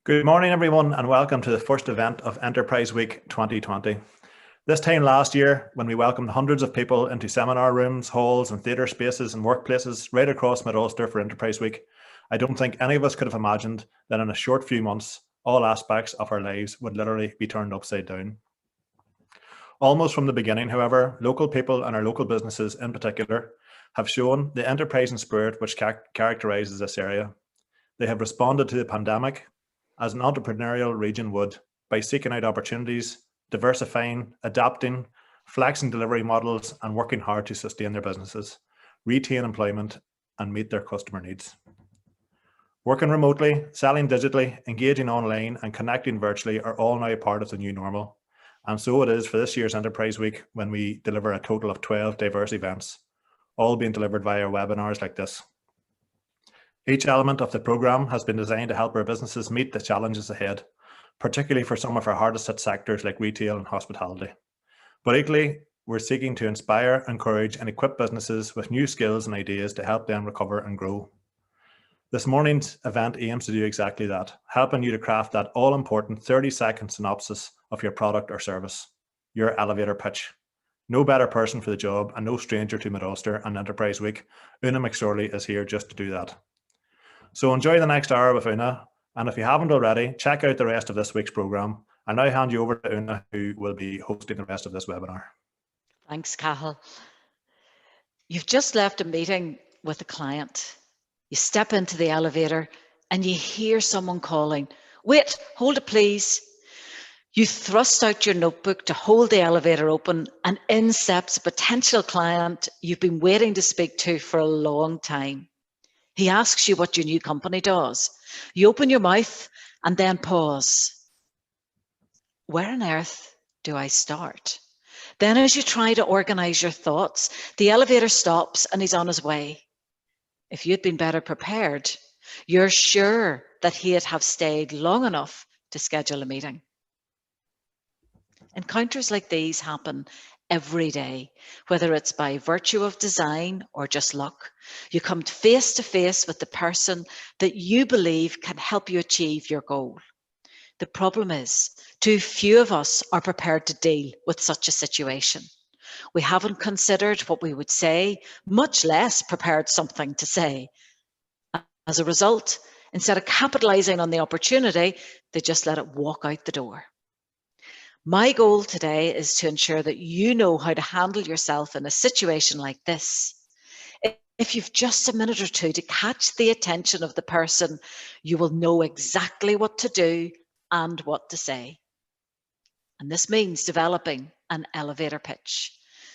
Good morning, everyone, and welcome to the first event of Enterprise Week 2020. This time last year, when we welcomed hundreds of people into seminar rooms, halls, and theatre spaces and workplaces right across Mid-Ulster for Enterprise Week, I don't think any of us could have imagined that in a short few months, all aspects of our lives would literally be turned upside down. Almost from the beginning, however, local people and our local businesses in particular have shown the enterprising spirit which characterises this area. They have responded to the pandemic as an entrepreneurial region would by seeking out opportunities, diversifying, adapting, flexing delivery models, and working hard to sustain their businesses, retain employment, and meet their customer needs. Working remotely, selling digitally, engaging online, and connecting virtually are all now a part of the new normal. And so it is for this year's Enterprise Week, when we deliver a total of 12 diverse events, all being delivered via webinars like this. Each element of the programme has been designed to help our businesses meet the challenges ahead, particularly for some of our hardest hit sectors like retail and hospitality. But equally, we're seeking to inspire, encourage, and equip businesses with new skills and ideas to help them recover and grow. This morning's event aims to do exactly that, helping you to craft that all-important 30-second synopsis of your product or service, your elevator pitch. No better person for the job and no stranger to Mid-Ulster and Enterprise Week. Una McSorley is here just to do that. So enjoy the next hour with Una, and if you haven't already, check out the rest of this week's programme. I'll now hand you over to Una, who will be hosting the rest of this webinar. Thanks, Cathal. You've just left a meeting with a client. You step into the elevator and you hear someone calling, "Wait, hold it please." You thrust out your notebook to hold the elevator open, and in steps a potential client you've been waiting to speak to for a long time. He asks you what your new company does. You open your mouth and then pause. Where on earth do I start? Then as you try to organize your thoughts, the elevator stops and he's on his way. If you'd been better prepared, you're sure that he'd have stayed long enough to schedule a meeting. Encounters like these happen every day, whether it's by virtue of design or just luck. You come face to face with the person that you believe can help you achieve your goal. The problem is, too few of us are prepared to deal with such a situation. We haven't considered what we would say, much less prepared something to say. As a result, instead of capitalizing on the opportunity, they just let it walk out the door. My goal today is to ensure that you know how to handle yourself in a situation like this. If you've just a minute or two to catch the attention of the person, you will know exactly what to do and what to say. And this means developing an elevator pitch.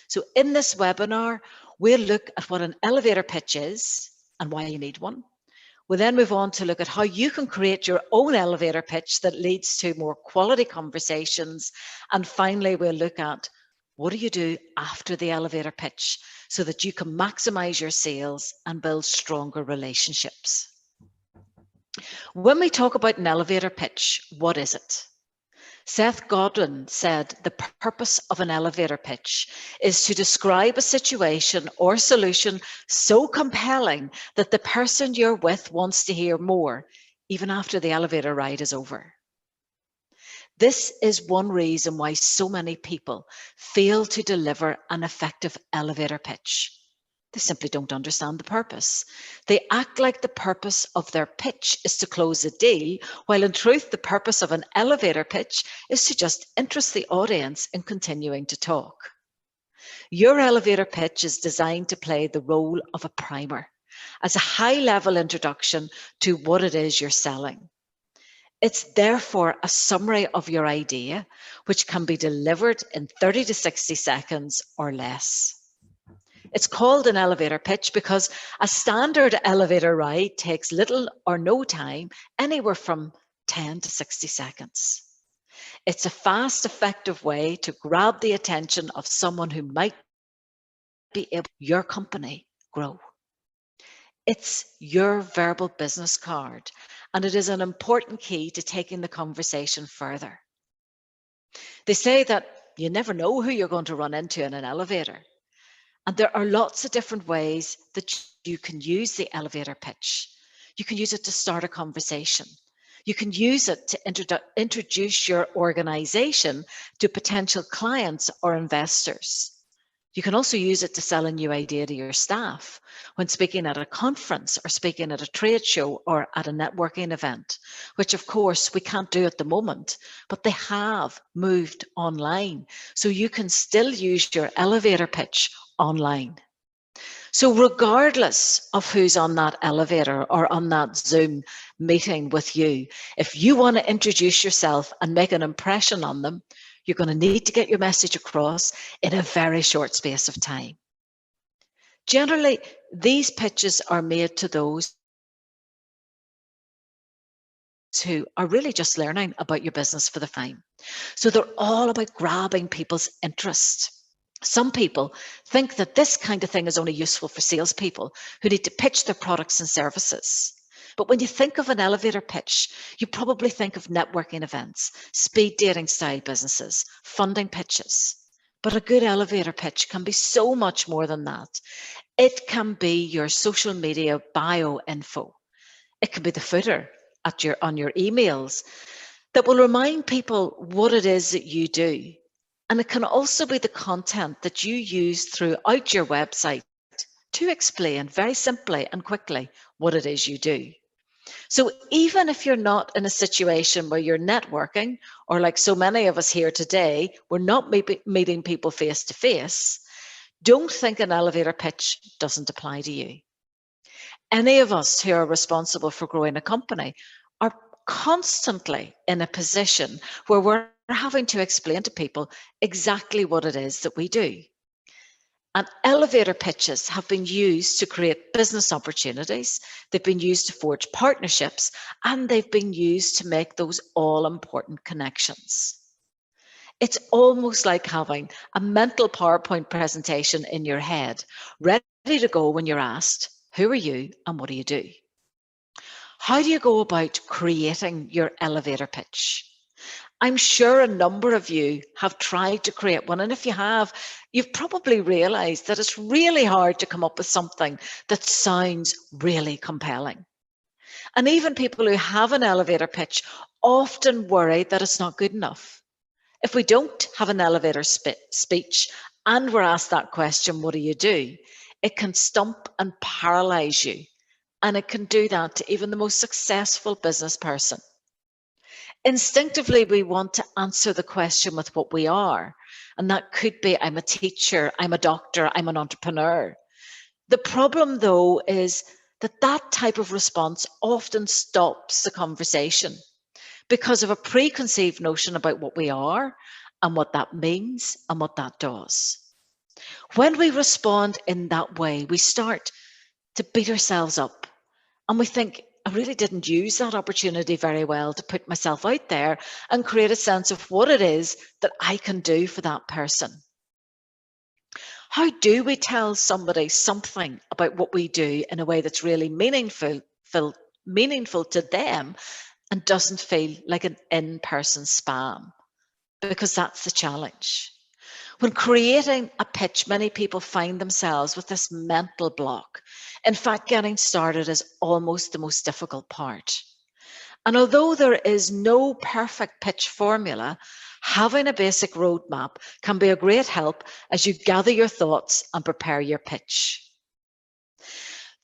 So in this webinar, we'll look at what an elevator pitch is and why you need one. We'll then move on to look at how you can create your own elevator pitch that leads to more quality conversations. And finally, we'll look at what do you do after the elevator pitch so that you can maximize your sales and build stronger relationships. When we talk about an elevator pitch, what is it? Seth Godin said the purpose of an elevator pitch is to describe a situation or solution so compelling that the person you're with wants to hear more, even after the elevator ride is over. This is one reason why so many people fail to deliver an effective elevator pitch. They simply don't understand the purpose. They act like the purpose of their pitch is to close a deal, while in truth, the purpose of an elevator pitch is to just interest the audience in continuing to talk. Your elevator pitch is designed to play the role of a primer, as a high-level introduction to what it is you're selling. It's therefore a summary of your idea, which can be delivered in 30 to 60 seconds or less. It's called an elevator pitch because a standard elevator ride takes little or no time, anywhere from 10 to 60 seconds. It's a fast, effective way to grab the attention of someone who might be able to help your company grow. It's your verbal business card, and it is an important key to taking the conversation further. They say that you never know who you're going to run into in an elevator. And there are lots of different ways that you can use the elevator pitch. You can use it to start a conversation. You can use it to introduce your organization to potential clients or investors. You can also use it to sell a new idea to your staff when speaking at a conference or speaking at a trade show or at a networking event, which of course we can't do at the moment, but they have moved online. So you can still use your elevator pitch online. So regardless of who's on that elevator or on that Zoom meeting with you, if you want to introduce yourself and make an impression on them, you're going to need to get your message across in a very short space of time. Generally, these pitches are made to those who are really just learning about your business for the first time. So they're all about grabbing people's interest. Some people think that this kind of thing is only useful for salespeople who need to pitch their products and services. But when you think of an elevator pitch, you probably think of networking events, speed dating style businesses, funding pitches. But a good elevator pitch can be so much more than that. It can be your social media bio info. It can be the footer on your emails that will remind people what it is that you do. And it can also be the content that you use throughout your website to explain very simply and quickly what it is you do. So even if you're not in a situation where you're networking, or like so many of us here today, we're not meeting people face to face, don't think an elevator pitch doesn't apply to you. Any of us who are responsible for growing a company are constantly in a position where we're having to explain to people exactly what it is that we do. And elevator pitches have been used to create business opportunities, they've been used to forge partnerships, and they've been used to make those all-important connections. It's almost like having a mental PowerPoint presentation in your head, ready to go when you're asked, who are you and what do you do? How do you go about creating your elevator pitch? I'm sure a number of you have tried to create one, and if you have, you've probably realized that it's really hard to come up with something that sounds really compelling. And even people who have an elevator pitch often worry that it's not good enough. If we don't have an elevator speech and we're asked that question, what do you do? It can stump and paralyze you. And it can do that to even the most successful business person. Instinctively, we want to answer the question with what we are. And that could be, I'm a teacher, I'm a doctor, I'm an entrepreneur. The problem, though, is that that type of response often stops the conversation because of a preconceived notion about what we are and what that means and what that does. When we respond in that way, we start to beat ourselves up and we think, I really didn't use that opportunity very well to put myself out there and create a sense of what it is that I can do for that person. How do we tell somebody something about what we do in a way that's really meaningful to them and doesn't feel like an in-person spam? Because that's the challenge. When creating a pitch, many people find themselves with this mental block. In fact, getting started is almost the most difficult part. And although there is no perfect pitch formula, having a basic roadmap can be a great help as you gather your thoughts and prepare your pitch.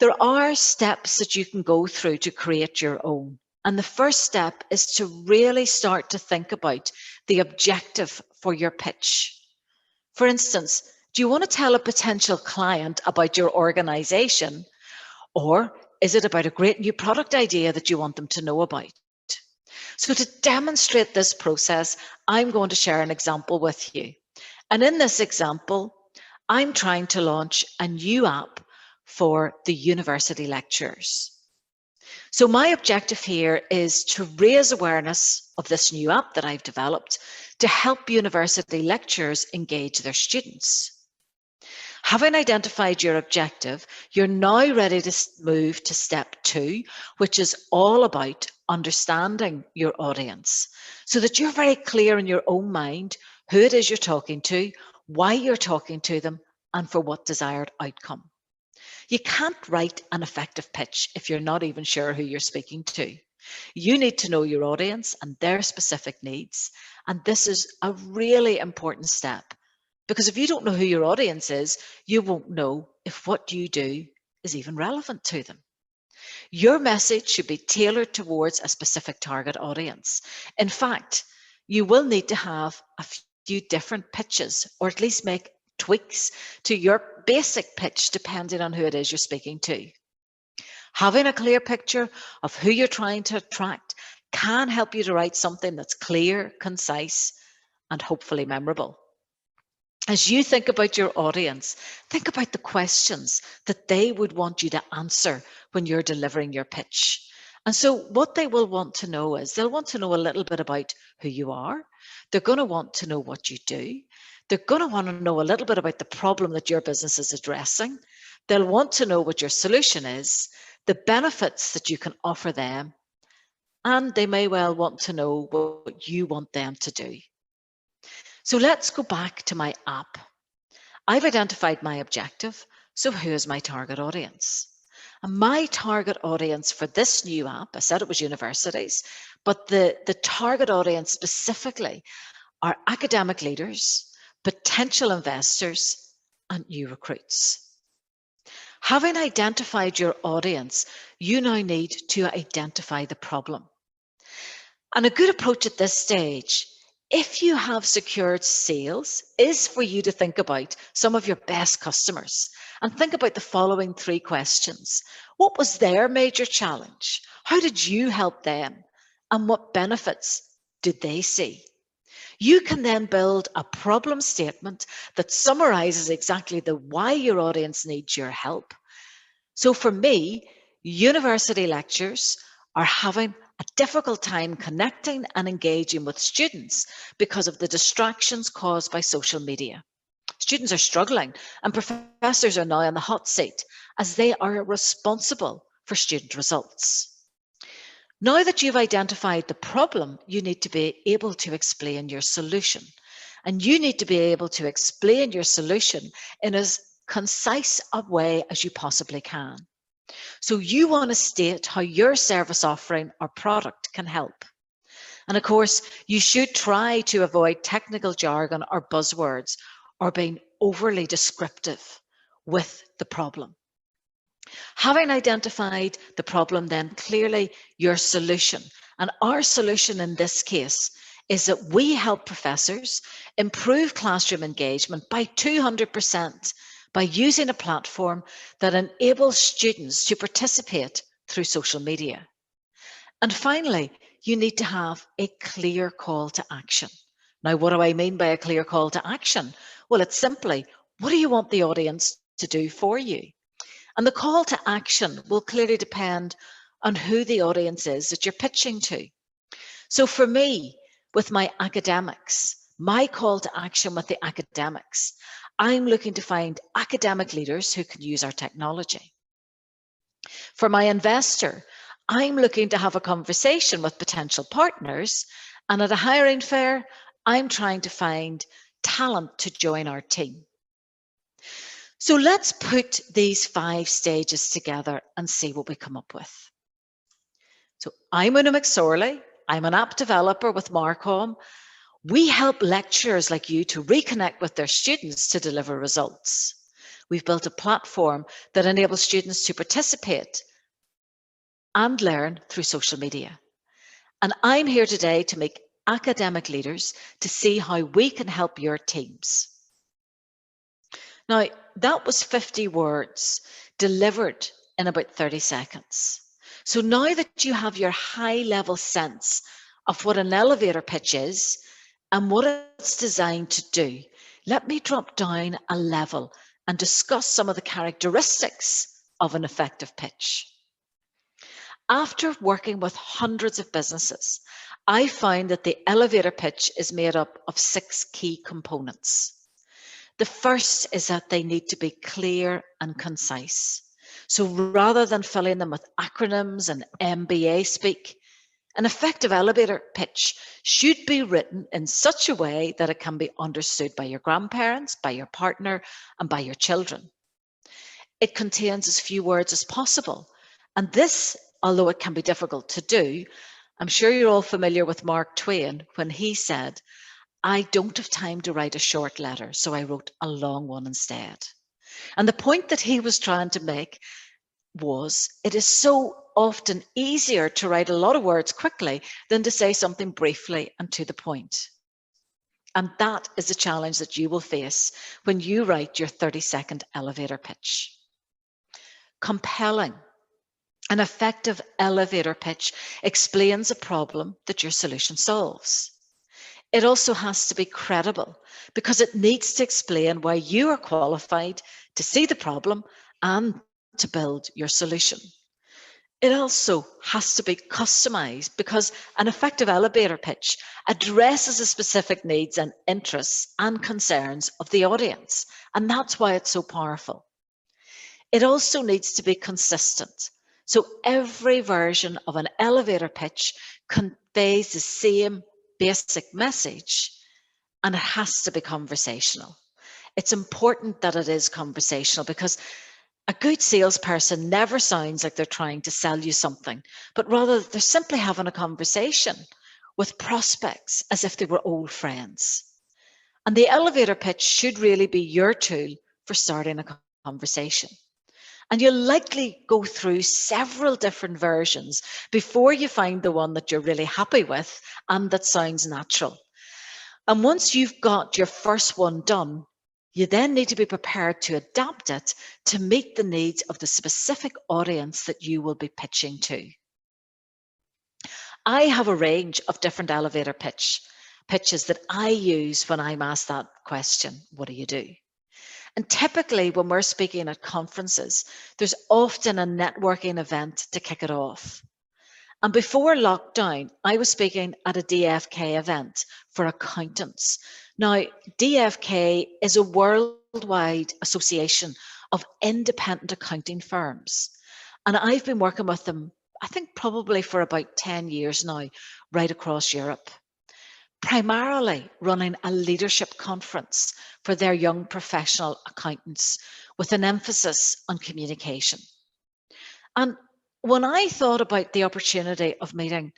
There are steps that you can go through to create your own. And the first step is to really start to think about the objective for your pitch. For instance, do you want to tell a potential client about your organization, or is it about a great new product idea that you want them to know about? So to demonstrate this process, I'm going to share an example with you. And in this example, I'm trying to launch a new app for the university lecturers. So my objective here is to raise awareness of this new app that I've developed to help university lecturers engage their students. Having identified your objective, you're now ready to move to step 2, which is all about understanding your audience so that you're very clear in your own mind who it is you're talking to, why you're talking to them, and for what desired outcome. You can't write an effective pitch if you're not even sure who you're speaking to. You need to know your audience and their specific needs. And this is a really important step, because if you don't know who your audience is, you won't know if what you do is even relevant to them. Your message should be tailored towards a specific target audience. In fact, you will need to have a few different pitches, or at least make tweaks to your basic pitch depending on who it is you're speaking to. Having a clear picture of who you're trying to attract can help you to write something that's clear, concise, and hopefully memorable. As you think about your audience, think about the questions that they would want you to answer when you're delivering your pitch. And so what they will want to know is they'll want to know a little bit about who you are. They're going to want to know what you do. They're going to want to know a little bit about the problem that your business is addressing. They'll want to know what your solution is, the benefits that you can offer them, and they may well want to know what you want them to do. So let's go back to my app. I've identified my objective. So who is my target audience? And my target audience for this new app, I said it was universities, but the target audience specifically are academic leaders, potential investors, and new recruits. Having identified your audience, you now need to identify the problem. And a good approach at this stage, if you have secured sales, is for you to think about some of your best customers and think about the following 3 questions. What was their major challenge? How did you help them? And what benefits did they see? You can then build a problem statement that summarizes exactly the why your audience needs your help. So for me, university lectures are having a difficult time connecting and engaging with students because of the distractions caused by social media. Students are struggling, and professors are now on the hot seat as they are responsible for student results. Now that you've identified the problem, you need to be able to explain your solution. And you need to be able to explain your solution in as concise a way as you possibly can. So you want to state how your service offering or product can help. And of course, you should try to avoid technical jargon or buzzwords or being overly descriptive with the problem. Having identified the problem, then clearly your solution. And our solution in this case is that we help professors improve classroom engagement by 200% by using a platform that enables students to participate through social media. And finally, you need to have a clear call to action. Now, what do I mean by a clear call to action? Well, it's simply, what do you want the audience to do for you? And the call to action will clearly depend on who the audience is that you're pitching to. So for me, with my academics, my call to action with the academics, I'm looking to find academic leaders who can use our technology. For my investor, I'm looking to have a conversation with potential partners, and at a hiring fair, I'm trying to find talent to join our team. So let's put these 5 stages together and see what we come up with. So I'm Una McSorley. I'm an app developer with Marcomm. We help lecturers like you to reconnect with their students to deliver results. We've built a platform that enables students to participate and learn through social media. And I'm here today to make academic leaders to see how we can help your teams. Now, that was 50 words delivered in about 30 seconds. So now that you have your high-level sense of what an elevator pitch is and what it's designed to do, let me drop down a level and discuss some of the characteristics of an effective pitch. After working with hundreds of businesses, I found that the elevator pitch is made up of 6 key components. The first is that they need to be clear and concise. So rather than filling them with acronyms and MBA speak, an effective elevator pitch should be written in such a way that it can be understood by your grandparents, by your partner, and by your children. It contains as few words as possible, and this although it can be difficult to do. I'm sure you're all familiar with Mark Twain when he said, "I don't have time to write a short letter, so I wrote a long one instead." And the point that he was trying to make was, it is so often easier to write a lot of words quickly than to say something briefly and to the point. And that is a challenge that you will face when you write your 30-second elevator pitch. Compelling. An effective elevator pitch explains a problem that your solution solves. It also has to be credible because it needs to explain why you are qualified to see the problem and to build your solution. It also has to be customized because an effective elevator pitch addresses the specific needs and interests and concerns of the audience. And that's why it's so powerful. It also needs to be consistent. So every version of an elevator pitch conveys the same basic message, and it has to be conversational. It's important that it is conversational because a good salesperson never sounds like they're trying to sell you something, but rather they're simply having a conversation with prospects as if they were old friends. And the elevator pitch should really be your tool for starting a conversation. And you'll likely go through several different versions before you find the one that you're really happy with and that sounds natural. And once you've got your first one done, you then need to be prepared to adapt it to meet the needs of the specific audience that you will be pitching to. I have a range of different elevator pitches that I use when I'm asked that question, what do you do? And typically when we're speaking at conferences, there's often a networking event to kick it off. And before lockdown, I was speaking at a DFK event for accountants. Now, DFK is a worldwide association of independent accounting firms. And I've been working with them, I think probably for about 10 years now, right across Europe. Primarily running a leadership conference for their young professional accountants with an emphasis on communication. And when I thought about the opportunity of meeting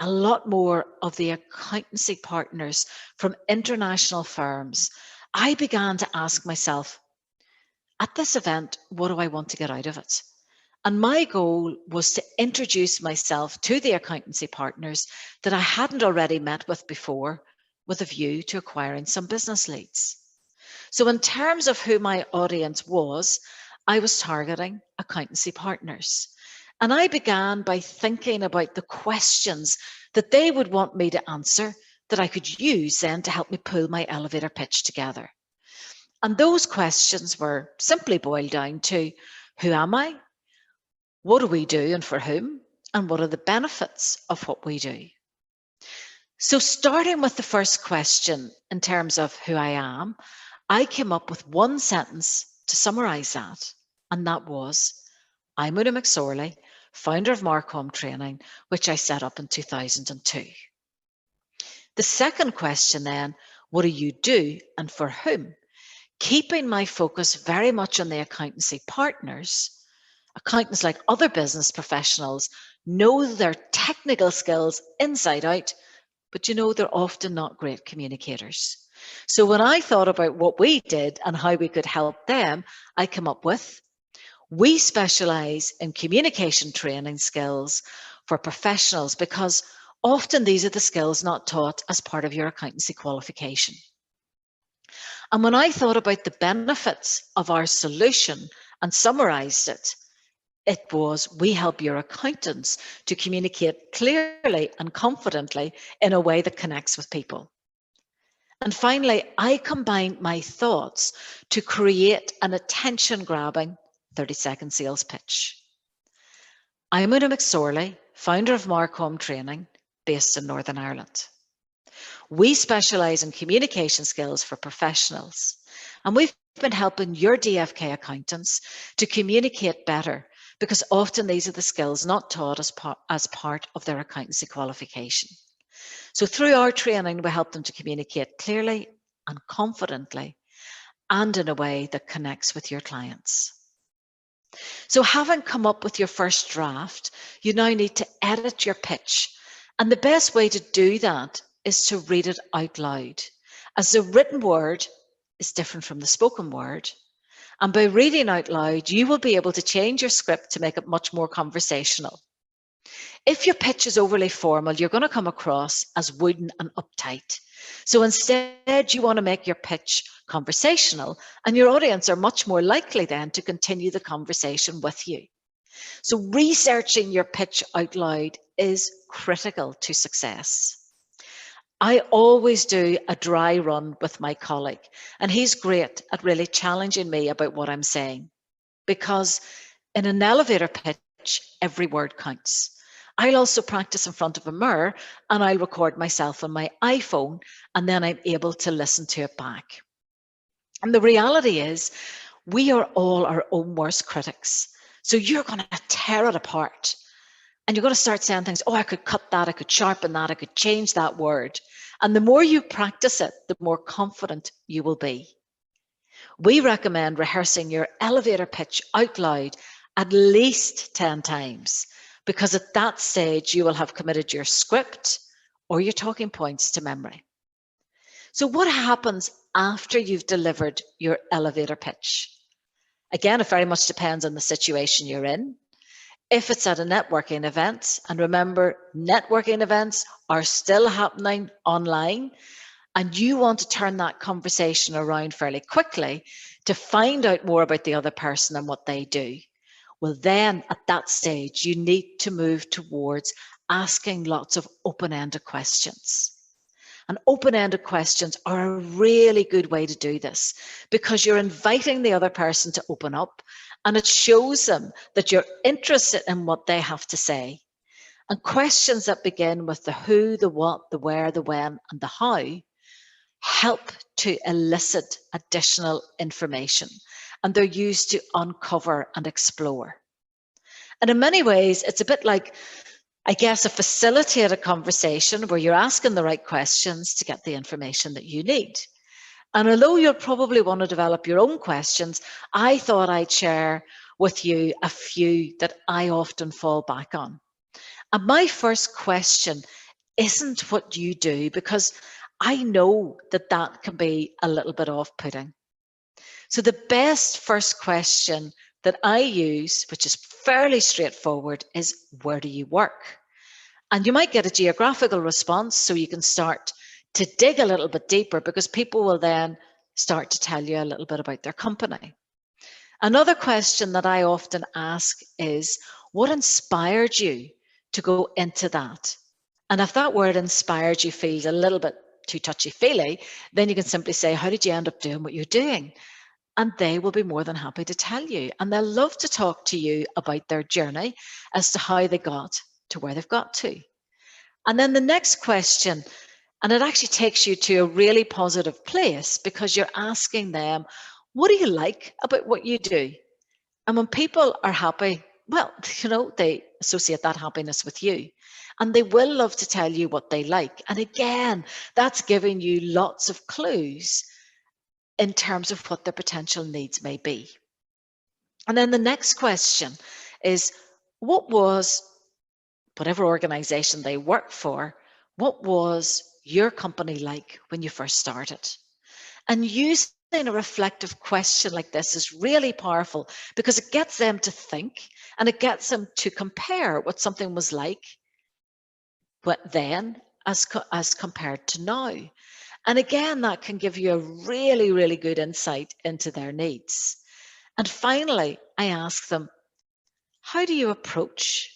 a lot more of the accountancy partners from international firms, I began to ask myself, at this event, what do I want to get out of it? And my goal was to introduce myself to the accountancy partners that I hadn't already met with before, with a view to acquiring some business leads. So in terms of who my audience was, I was targeting accountancy partners. And I began by thinking about the questions that they would want me to answer that I could use then to help me pull my elevator pitch together. And those questions were simply boiled down to, who am I? What do we do and for whom? And what are the benefits of what we do? So starting with the first question in terms of who I am, I came up with one sentence to summarize that. And that was, I'm Una McSorley, founder of Marcomm Training, which I set up in 2002. The second question then, what do you do and for whom? Keeping my focus very much on the accountancy partners. Accountants, like other business professionals, know their technical skills inside out, but they're often not great communicators. So when I thought about what we did and how we could help them, I came up with, we specialize in communication training skills for professionals because often these are the skills not taught as part of your accountancy qualification. And when I thought about the benefits of our solution and summarized it, it was, we help your accountants to communicate clearly and confidently in a way that connects with people. And finally, I combined my thoughts to create an attention-grabbing 30-second sales pitch. I'm Una McSorley, founder of Marcomm Training, based in Northern Ireland. We specialize in communication skills for professionals, and we've been helping your DFK accountants to communicate better because often these are the skills not taught as part of their accountancy qualification. So through our training, we help them to communicate clearly and confidently and in a way that connects with your clients. So having come up with your first draft, you now need to edit your pitch. And the best way to do that is to read it out loud, as the written word is different from the spoken word. And by reading out loud, you will be able to change your script to make it much more conversational. If your pitch is overly formal, you're going to come across as wooden and uptight. So instead, you want to make your pitch conversational, and your audience are much more likely then to continue the conversation with you. So researching your pitch out loud is critical to success. I always do a dry run with my colleague, and he's great at really challenging me about what I'm saying. Because in an elevator pitch, every word counts. I'll also practice in front of a mirror, and I'll record myself on my iPhone, and then I'm able to listen to it back. And the reality is, we are all our own worst critics. So you're going to tear it apart. And you're going to start saying things, oh, I could cut that, I could sharpen that, I could change that word. And the more you practice it, the more confident you will be. We recommend rehearsing your elevator pitch out loud at least 10 times, because at that stage, you will have committed your script or your talking points to memory. So what happens after you've delivered your elevator pitch? Again, it very much depends on the situation you're in. If it's at a networking event, and remember, networking events are still happening online, and you want to turn that conversation around fairly quickly to find out more about the other person and what they do, well, then at that stage, you need to move towards asking lots of open-ended questions. And open-ended questions are a really good way to do this, because you're inviting the other person to open up, and it shows them that you're interested in what they have to say. And questions that begin with the who, the what, the where, the when, and the how help to elicit additional information, and they're used to uncover and explore. And in many ways, it's a bit like, I guess, a facilitated conversation where you're asking the right questions to get the information that you need. And although you'll probably want to develop your own questions, I thought I'd share with you a few that I often fall back on. And my first question isn't what you do, because I know that that can be a little bit off-putting. So the best first question that I use, which is fairly straightforward, is where do you work? And you might get a geographical response, so you can start to dig a little bit deeper, because people will then start to tell you a little bit about their company. Another question that I often ask is, what inspired you to go into that? And if that word inspired you feels a little bit too touchy-feely, then you can simply say, how did you end up doing what you're doing? And they will be more than happy to tell you. And they'll love to talk to you about their journey as to how they got to where they've got to. And then the next question, and it actually takes you to a really positive place, because you're asking them, what do you like about what you do? And when people are happy, well, they associate that happiness with you. And they will love to tell you what they like. And again, that's giving you lots of clues in terms of what their potential needs may be. And then the next question is, what was, whatever organization they work for, what was your company like when you first started? And using a reflective question like this is really powerful, because it gets them to think, and it gets them to compare what something was like then as compared to now. And again, that can give you a really, really good insight into their needs. And finally, I ask them, how do you approach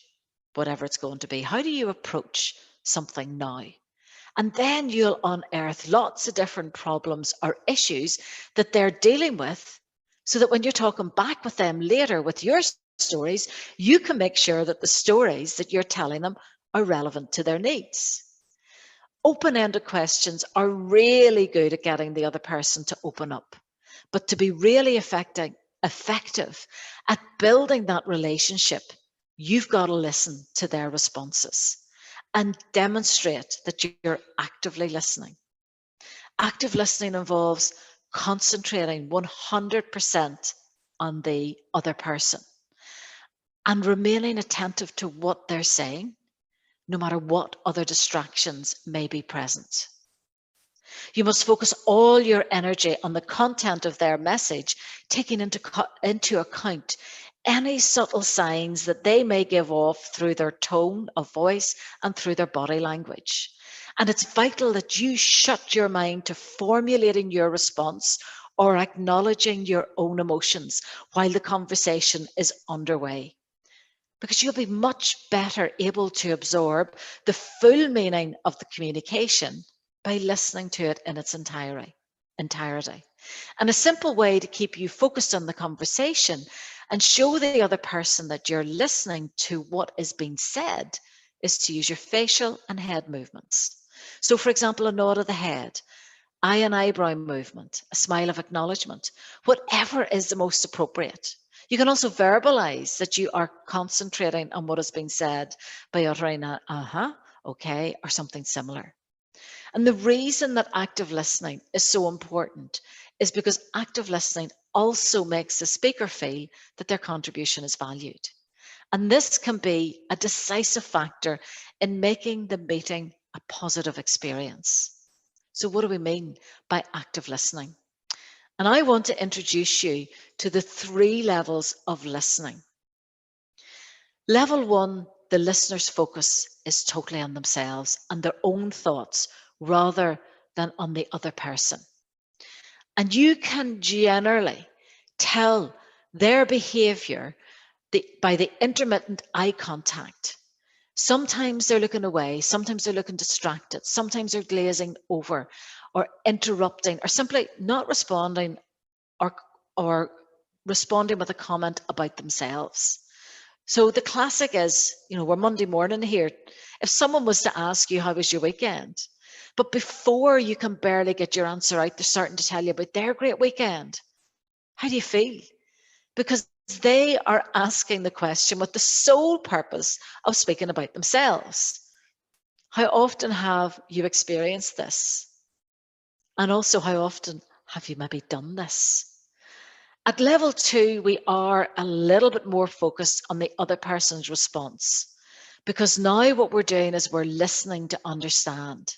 whatever it's going to be? How do you approach something now? And then you'll unearth lots of different problems or issues that they're dealing with, so that when you're talking back with them later with your stories, you can make sure that the stories that you're telling them are relevant to their needs. Open-ended questions are really good at getting the other person to open up, but to be really effective at building that relationship, you've got to listen to their responses and demonstrate that you're actively listening. Active listening involves concentrating 100% on the other person. and remaining attentive to what they're saying, no matter what other distractions may be present. You must focus all your energy on the content of their message, taking into account any subtle signs that they may give off through their tone of voice and through their body language. And it's vital that you shut your mind to formulating your response or acknowledging your own emotions while the conversation is underway, because you'll be much better able to absorb the full meaning of the communication by listening to it in its entirety. And a simple way to keep you focused on the conversation and show the other person that you're listening to what is being said is to use your facial and head movements. So, for example, a nod of the head, eye and eyebrow movement, a smile of acknowledgement, whatever is the most appropriate. You can also verbalize that you are concentrating on what is being said by uttering a okay, or something similar. And the reason that active listening is so important is because active listening also makes the speaker feel that their contribution is valued. And this can be a decisive factor in making the meeting a positive experience. So what do we mean by active listening? And I want to introduce you to the 3 levels of listening. Level 1, the listener's focus is totally on themselves and their own thoughts rather than on the other person. And you can generally tell their behavior by the intermittent eye contact. Sometimes they're looking away, sometimes they're looking distracted, sometimes they're glazing over or interrupting or simply not responding or responding with a comment about themselves. So the classic is, we're Monday morning here. If someone was to ask you, how was your weekend? But before you can barely get your answer out, they're starting to tell you about their great weekend. How do you feel? Because they are asking the question with the sole purpose of speaking about themselves. How often have you experienced this? And also, how often have you maybe done this? At level 2, we are a little bit more focused on the other person's response, because now what we're doing is we're listening to understand.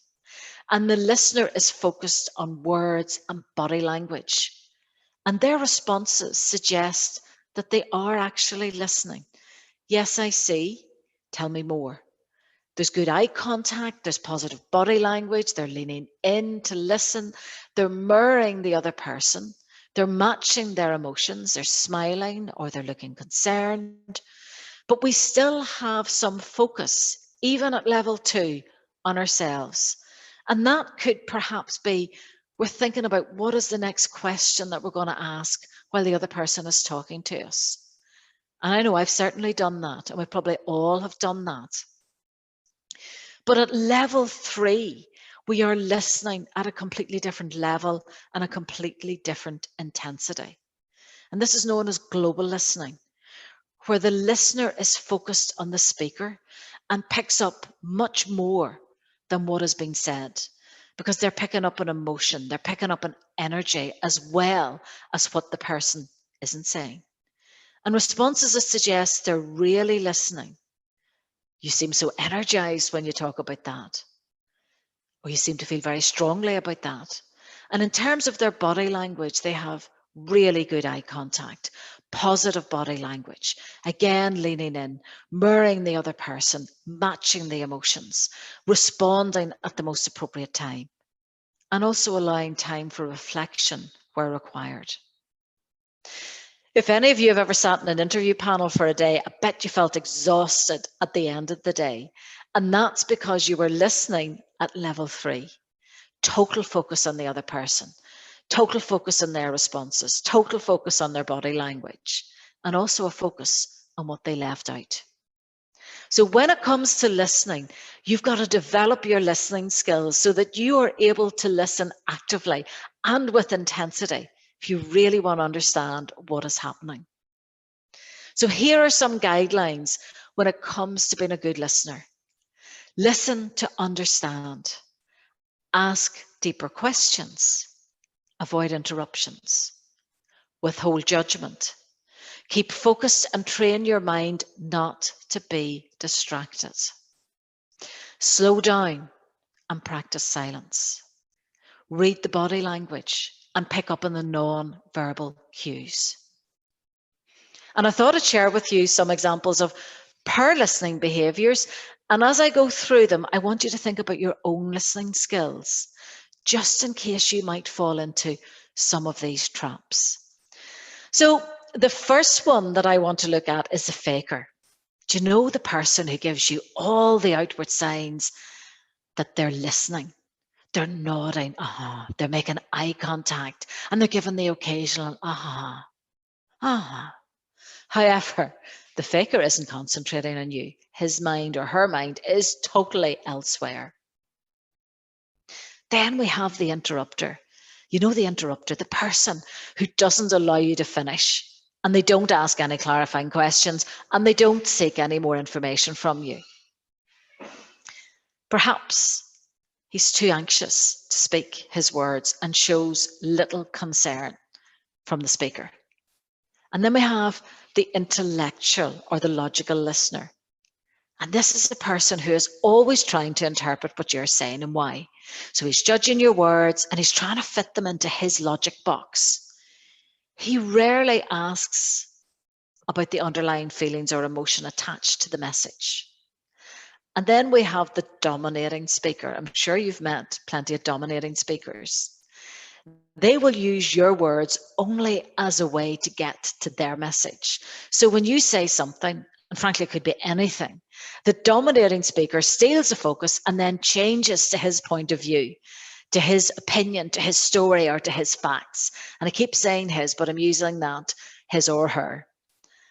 And the listener is focused on words and body language. And their responses suggest that they are actually listening. Yes, I see. Tell me more. There's good eye contact, there's positive body language, they're leaning in to listen, they're mirroring the other person, they're matching their emotions, they're smiling or they're looking concerned. But we still have some focus, even at level 2, on ourselves. And that could perhaps be, we're thinking about what is the next question that we're going to ask while the other person is talking to us. And I know I've certainly done that, and we probably all have done that. But at level 3, we are listening at a completely different level and a completely different intensity. And this is known as global listening, where the listener is focused on the speaker and picks up much more than what is being said, because they're picking up an emotion, they're picking up an energy as well as what the person isn't saying. And responses that suggest they're really listening. You seem so energized when you talk about that. Or you seem to feel very strongly about that. And in terms of their body language, they have really good eye contact, positive body language, again, leaning in, mirroring the other person, matching the emotions, responding at the most appropriate time, and also allowing time for reflection where required. If any of you have ever sat in an interview panel for a day, I bet you felt exhausted at the end of the day. And that's because you were listening at level 3. Total focus on the other person, total focus on their responses, total focus on their body language, and also a focus on what they left out. So when it comes to listening, you've got to develop your listening skills so that you are able to listen actively and with intensity if you really want to understand what is happening. So here are some guidelines when it comes to being a good listener. Listen to understand. Ask deeper questions. Avoid interruptions. Withhold judgment. Keep focused and train your mind not to be distracted. Slow down and practice silence. Read the body language and pick up on the non-verbal cues. And I thought I'd share with you some examples of poor listening behaviours. And as I go through them, I want you to think about your own listening skills, just in case you might fall into some of these traps. So the first one that I want to look at is the faker. Do you know the person who gives you all the outward signs that they're listening? They're nodding, they're making eye contact, and they're giving the occasional However, the faker isn't concentrating on you. His mind or her mind is totally elsewhere. Then we have the interrupter. You know the interrupter, the person who doesn't allow you to finish, and they don't ask any clarifying questions, and they don't seek any more information from you. Perhaps he's too anxious to speak his words and shows little concern from the speaker. And then we have the intellectual or the logical listener. And this is the person who is always trying to interpret what you're saying and why. So he's judging your words and he's trying to fit them into his logic box. He rarely asks about the underlying feelings or emotion attached to the message. And then we have the dominating speaker. I'm sure you've met plenty of dominating speakers. They will use your words only as a way to get to their message. So when you say something, and frankly, it could be anything, the dominating speaker steals the focus and then changes to his point of view, to his opinion, to his story, or to his facts. And I keep saying his, but I'm using that, his or her.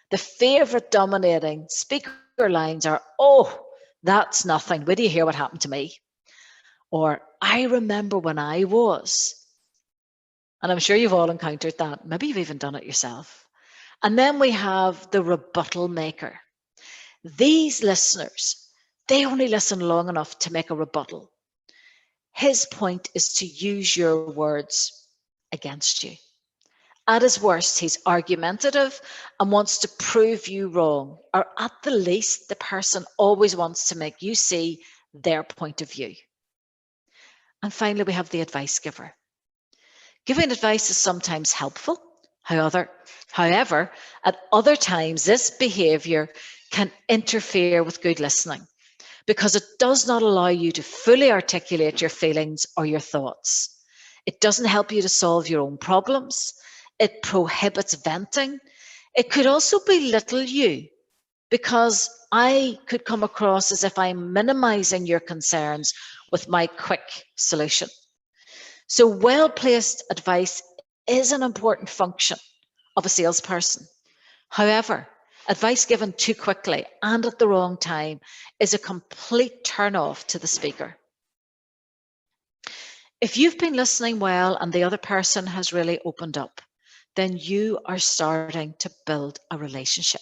The favorite dominating speaker lines are, that's nothing. Wait till you hear what happened to me. Or, I remember when I was. And I'm sure you've all encountered that. Maybe you've even done it yourself. And then we have the rebuttal maker. These listeners, they only listen long enough to make a rebuttal. His point is to use your words against you. At his worst, he's argumentative and wants to prove you wrong. Or at the least, the person always wants to make you see their point of view. And finally, we have the advice giver. Giving advice is sometimes helpful. However, at other times, this behavior can interfere with good listening because it does not allow you to fully articulate your feelings or your thoughts. It doesn't help you to solve your own problems. It prohibits venting. It could also belittle you because I could come across as if I'm minimizing your concerns with my quick solution. So well-placed advice is an important function of a salesperson. However, advice given too quickly and at the wrong time is a complete turn-off to the speaker. If you've been listening well and the other person has really opened up, then you are starting to build a relationship.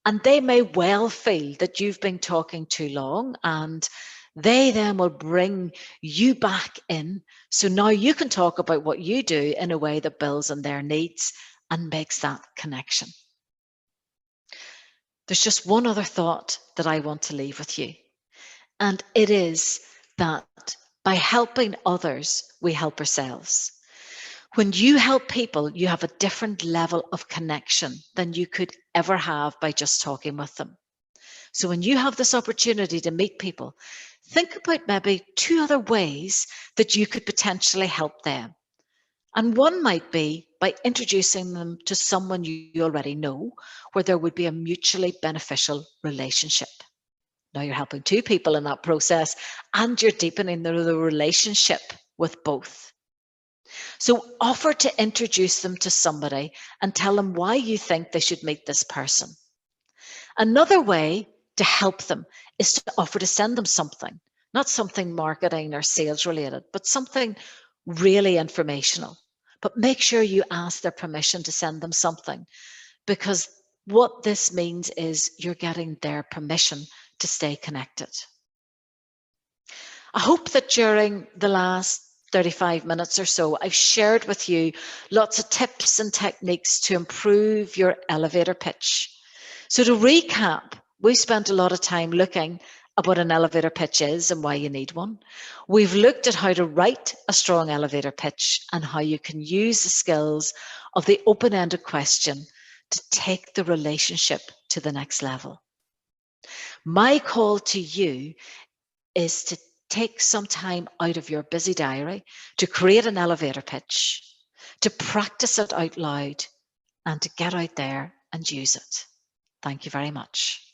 And they may well feel that you've been talking too long, and they then will bring you back in. So now you can talk about what you do in a way that builds on their needs and makes that connection. There's just one other thought that I want to leave with you. And it is that by helping others, we help ourselves. When you help people, you have a different level of connection than you could ever have by just talking with them. So when you have this opportunity to meet people, think about maybe 2 other ways that you could potentially help them. And one might be by introducing them to someone you already know, where there would be a mutually beneficial relationship. Now you're helping 2 people in that process, and you're deepening the relationship with both. So offer to introduce them to somebody and tell them why you think they should meet this person. Another way to help them is to offer to send them something, not something marketing or sales related, but something really informational. But make sure you ask their permission to send them something, because what this means is you're getting their permission to stay connected. I hope that during the last 35 minutes or so, I've shared with you lots of tips and techniques to improve your elevator pitch. So to recap, we spent a lot of time looking at what an elevator pitch is and why you need one. We've looked at how to write a strong elevator pitch and how you can use the skills of the open-ended question to take the relationship to the next level. My call to you is to take some time out of your busy diary to create an elevator pitch, to practice it out loud, and to get out there and use it. Thank you very much.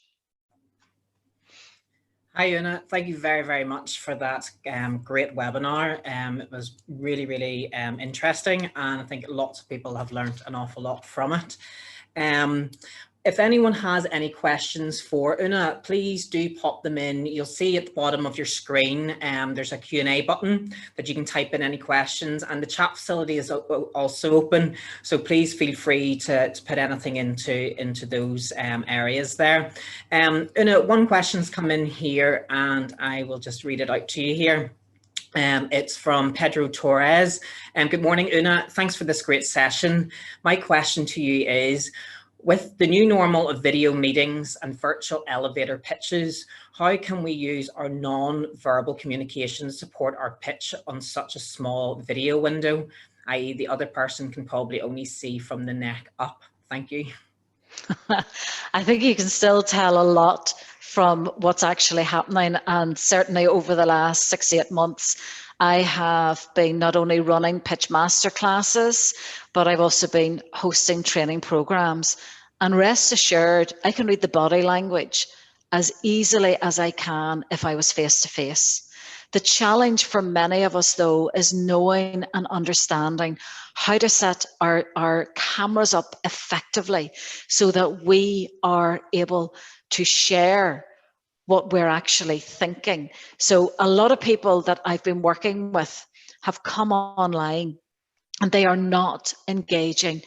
Hi, Una. Thank you very, very much for that great webinar. It was really, really interesting, and I think lots of people have learned an awful lot from it. If anyone has any questions for Una, please do pop them in. You'll see at the bottom of your screen, there's a Q&A button that you can type in any questions, and the chat facility is also open. So please feel free to put anything into those areas there. Una, one question's come in here, and I will just read it out to you here. It's from Pedro Torres. Good morning, Una. Thanks for this great session. My question to you is, with the new normal of video meetings and virtual elevator pitches, how can we use our non-verbal communication to support our pitch on such a small video window, i.e. the other person can probably only see from the neck up? Thank you. I think you can still tell a lot from what's actually happening, and certainly over the last 6 to 8 months, I have been not only running pitch master classes, but I've also been hosting training programs. And rest assured, I can read the body language as easily as I can if I was face to face. The challenge for many of us, though, is knowing and understanding how to set our cameras up effectively so that we are able to share what we're actually thinking. So a lot of people that I've been working with have come online and they are not engaging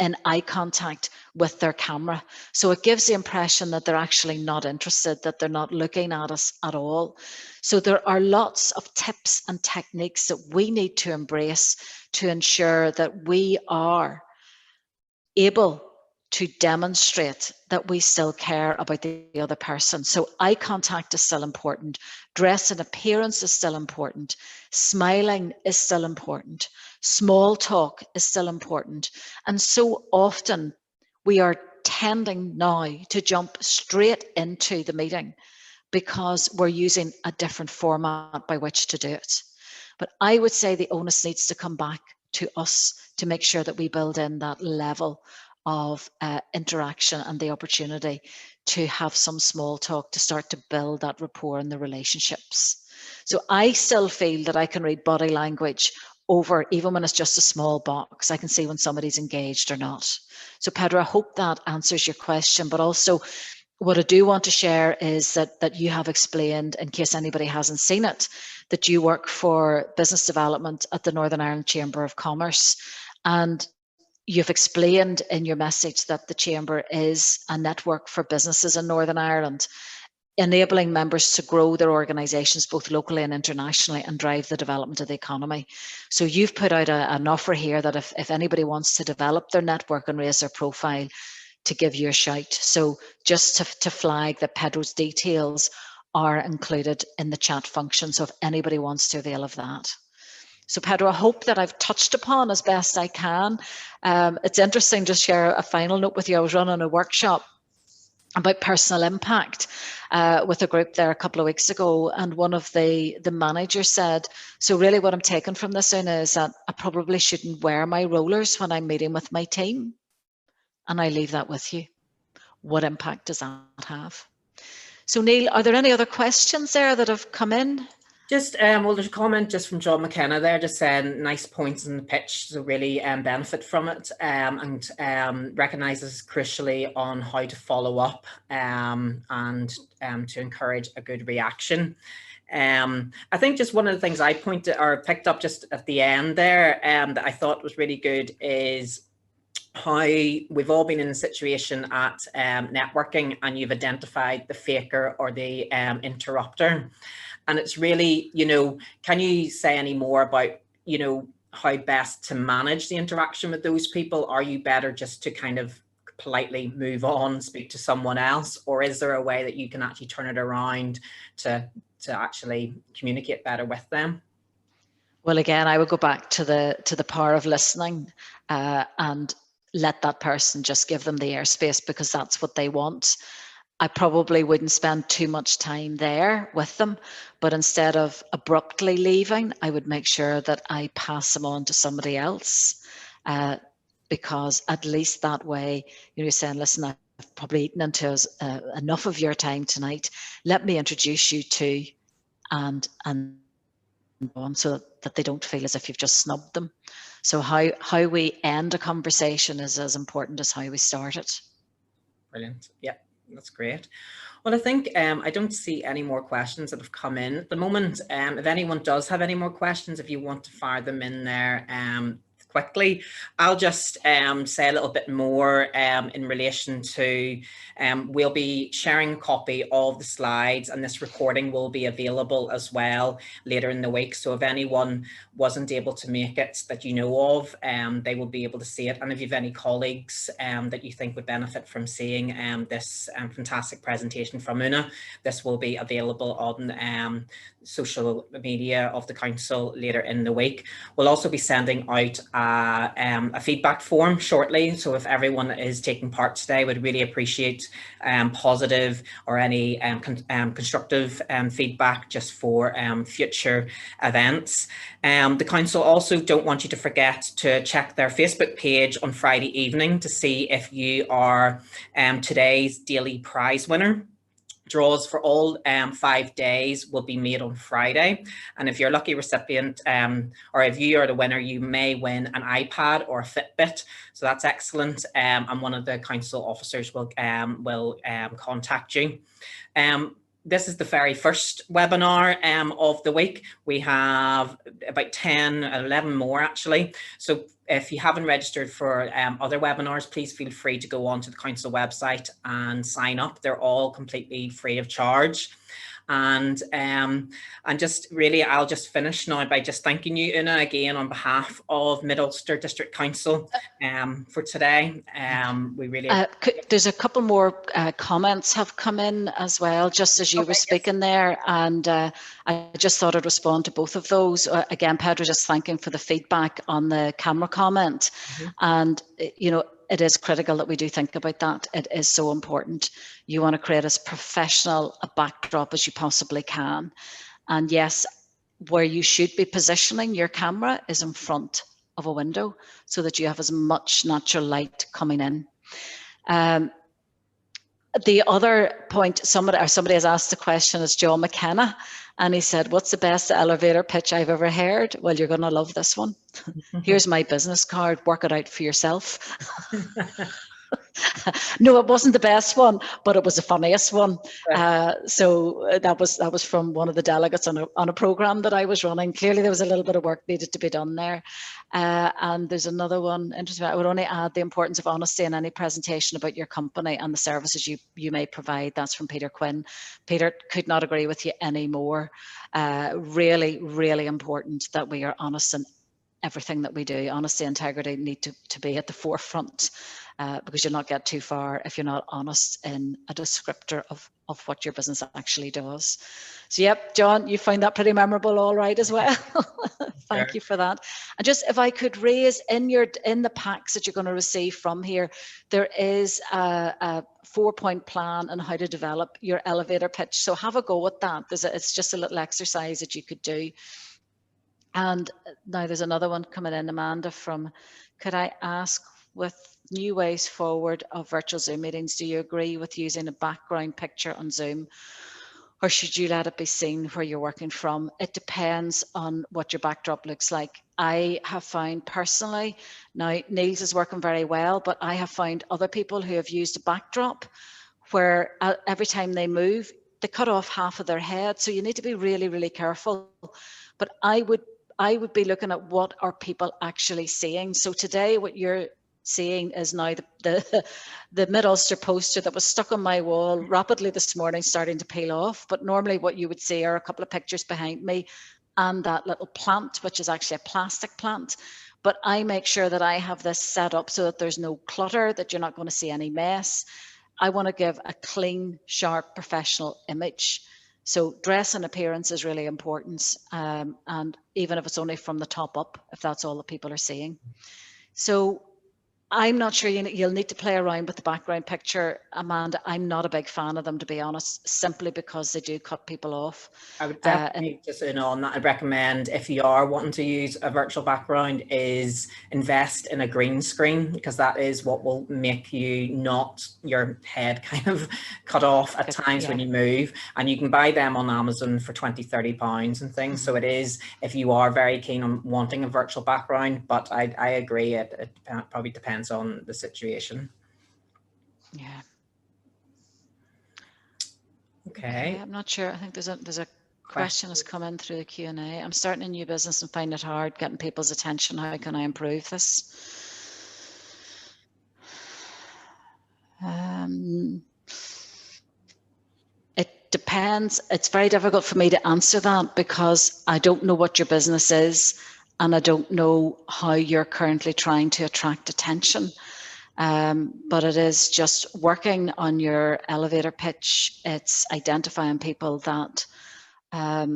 in eye contact with their camera. So it gives the impression that they're actually not interested, that they're not looking at us at all. So there are lots of tips and techniques that we need to embrace to ensure that we are able to demonstrate that we still care about the other person. So eye contact is still important. Dress and appearance is still important. Smiling is still important. Small talk is still important. And so often we are tending now to jump straight into the meeting because we're using a different format by which to do it. But I would say the onus needs to come back to us to make sure that we build in that level of interaction and the opportunity to have some small talk to start to build that rapport in the relationships. So I still feel that I can read body language over, even when it's just a small box. I can see when somebody's engaged or not. So Pedro, I hope that answers your question, but also what I do want to share is that you have explained, in case anybody hasn't seen it, that you work for business development at the Northern Ireland Chamber of Commerce. And you've explained in your message that the Chamber is a network for businesses in Northern Ireland, enabling members to grow their organisations both locally and internationally and drive the development of the economy. So you've put out an offer here that if anybody wants to develop their network and raise their profile, to give you a shout. So just to flag that Pedro's details are included in the chat function, so if anybody wants to avail of that. So Pedro, I hope that I've touched upon as best I can. It's interesting to share a final note with you. I was running a workshop about personal impact with a group there a couple of weeks ago, and one of the managers said, so really what I'm taking from this, Una, is that I probably shouldn't wear my rollers when I'm meeting with my team. And I leave that with you. What impact does that have? So Neil, are there any other questions there that have come in? Just, well, there's a comment just from John McKenna there, just saying nice points in the pitch to really benefit from it, and recognises crucially on how to follow up and to encourage a good reaction. I think just one of the things I pointed or picked up just at the end there that I thought was really good is how we've all been in a situation at networking and you've identified the faker or the interrupter. And it's really, you know, can you say any more about, you know, how best to manage the interaction with those people? Are you better just to kind of politely move on, speak to someone else, or is there a way that you can actually turn it around to actually communicate better with them? Well, again, I would go back to the power of listening, and let that person, just give them the airspace, because that's what they want. I probably wouldn't spend too much time there with them, but instead of abruptly leaving, I would make sure that I pass them on to somebody else, because at least that way, you're saying, listen, I've probably eaten into enough of your time tonight. Let me introduce you to, and on, so that they don't feel as if you've just snubbed them. So how we end a conversation is as important as how we start it. Brilliant. Yeah, that's great. Well, I think I don't see any more questions that have come in at the moment. If anyone does have any more questions, if you want to fire them in there quickly, I'll just say a little bit more in relation to, we'll be sharing a copy of the slides, and this recording will be available as well later in the week. So if anyone wasn't able to make it that you know of, they will be able to see it. And if you have any colleagues that you think would benefit from seeing this fantastic presentation from Una, this will be available on social media of the council later in the week. We'll also be sending out a feedback form shortly. So if everyone that is taking part today would really appreciate positive or any constructive feedback just for future events. The council also don't want you to forget to check their Facebook page on Friday evening to see if you are today's daily prize winner. Draws for all 5 days will be made on Friday. And if you're a lucky recipient, or if you are the winner, you may win an iPad or a Fitbit. So that's excellent. And one of the council officers will contact you. This is the very first webinar of the week. We have about 10, 11 more actually. So if you haven't registered for other webinars, please feel free to go onto the council website and sign up. They're all completely free of charge. And just really, I'll just finish now by just thanking you, Una, again on behalf of Mid Ulster District Council for today. We really there's a couple more comments have come in as well, just as you were speaking there, and I just thought I'd respond to both of those. Again, Pedro, just thanking for the feedback on the camera comment, and you know, it is critical that we do think about that. It is so important. You want to create as professional a backdrop as you possibly can. And yes, where you should be positioning your camera is in front of a window so that you have as much natural light coming in. The other point, somebody has asked the question, is John McKenna, and he said, what's the best elevator pitch I've ever heard? Well, you're going to love this one. Here's my business card, work it out for yourself. No, it wasn't the best one, but it was the funniest one. So that was from one of the delegates on a program that I was running. Clearly there was a little bit of work needed to be done there. And there's another one, interesting. I would only add the importance of honesty in any presentation about your company and the services you may provide. That's from Peter Quinn. Peter, could not agree with you anymore. Really, really important that we are honest in everything that we do. Honesty, integrity need to be at the forefront, because you'll not get too far if you're not honest in a descriptor of what your business actually does. So yep, John, you found that pretty memorable, all right, as well. Thank you for that. And just if I could raise in the packs that you're going to receive from here, there is a 4-point plan on how to develop your elevator pitch. So have a go at that. It's just a little exercise that you could do. And now there's another one coming in, Amanda, from, could I ask, with new ways forward of virtual Zoom meetings, do you agree with using a background picture on Zoom, or should you let it be seen where you're working from? It depends on what your backdrop looks like. I have found personally, now Niels is working very well, but I have found other people who have used a backdrop where every time they move, they cut off half of their head. So you need to be really, really careful. But I would be looking at what are people actually seeing. So today, what you're seeing is now the Mid-Ulster poster that was stuck on my wall rapidly this morning starting to peel off. But normally what you would see are a couple of pictures behind me and that little plant, which is actually a plastic plant. But I make sure that I have this set up so that there's no clutter, that you're not going to see any mess. I want to give a clean, sharp, professional image. So dress and appearance is really important. And even if it's only from the top up, if that's all that people are seeing. So I'm not sure you'll need to play around with the background picture, Amanda. I'm not a big fan of them, to be honest, simply because they do cut people off. I would definitely just on that, I'd recommend, if you are wanting to use a virtual background, is invest in a green screen, because that is what will make you not your head kind of cut off at times when you move. And you can buy them on Amazon for 20, 30 pounds and things. So it is, if you are very keen on wanting a virtual background, but I agree, it probably depends on the situation. Yeah. Okay. I'm not sure. I think there's a question has come in through the Q&A. I'm starting a new business and find it hard getting people's attention. How can I improve this? It depends. It's very difficult for me to answer that because I don't know what your business is and I don't know how you're currently trying to attract attention. But it is just working on your elevator pitch. It's identifying people that are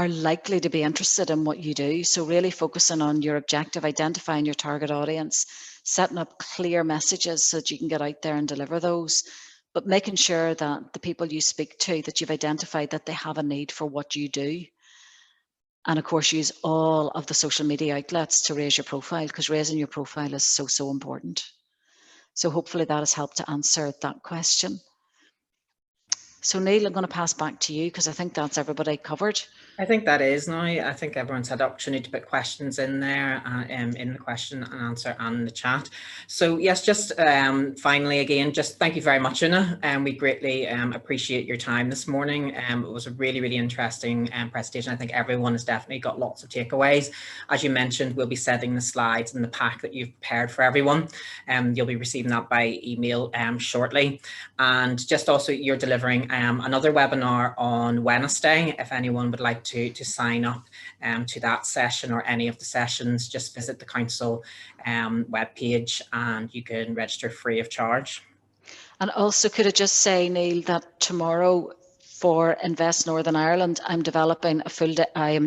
likely to be interested in what you do. So really focusing on your objective, identifying your target audience, setting up clear messages so that you can get out there and deliver those, but making sure that the people you speak to, that you've identified that they have a need for what you do. And of course, use all of the social media outlets to raise your profile, because raising your profile is so, so important. So hopefully that has helped to answer that question. So Neil, I'm going to pass back to you because I think that's everybody covered. I think that is now. I think everyone's had the opportunity to put questions in there, in the question and answer and the chat. So yes, just finally, again, just thank you very much, Una. We greatly appreciate your time this morning. It was a really, really interesting presentation. I think everyone has definitely got lots of takeaways. As you mentioned, we'll be sending the slides and the pack that you've prepared for everyone. You'll be receiving that by email shortly. And just also, you're delivering another webinar on Wednesday. If anyone would like to sign up to that session or any of the sessions, just visit the council webpage and you can register free of charge. And also, could I just say, Neil, that tomorrow for Invest Northern Ireland, I am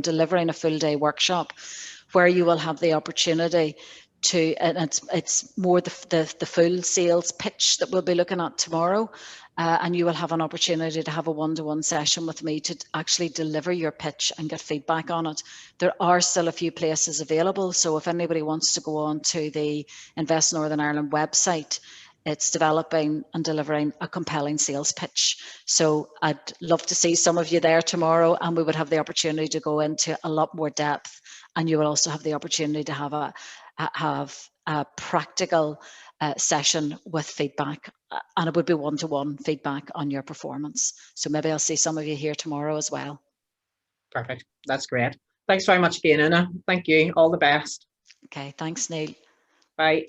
delivering a full day workshop where you will have the opportunity to, and it's more the full sales pitch that we'll be looking at tomorrow. And you will have an opportunity to have a one-to-one session with me to actually deliver your pitch and get feedback on it. There are still a few places available. So if anybody wants to go on to the Invest Northern Ireland website, it's developing and delivering a compelling sales pitch. So I'd love to see some of you there tomorrow, and we would have the opportunity to go into a lot more depth. And you will also have the opportunity to have a practical session with feedback, and it would be one-to-one feedback on your performance. So maybe I'll see some of you here tomorrow as well. Perfect. That's great. Thanks very much again, Una. Thank you. All the best. Okay. Thanks, Neil. Bye.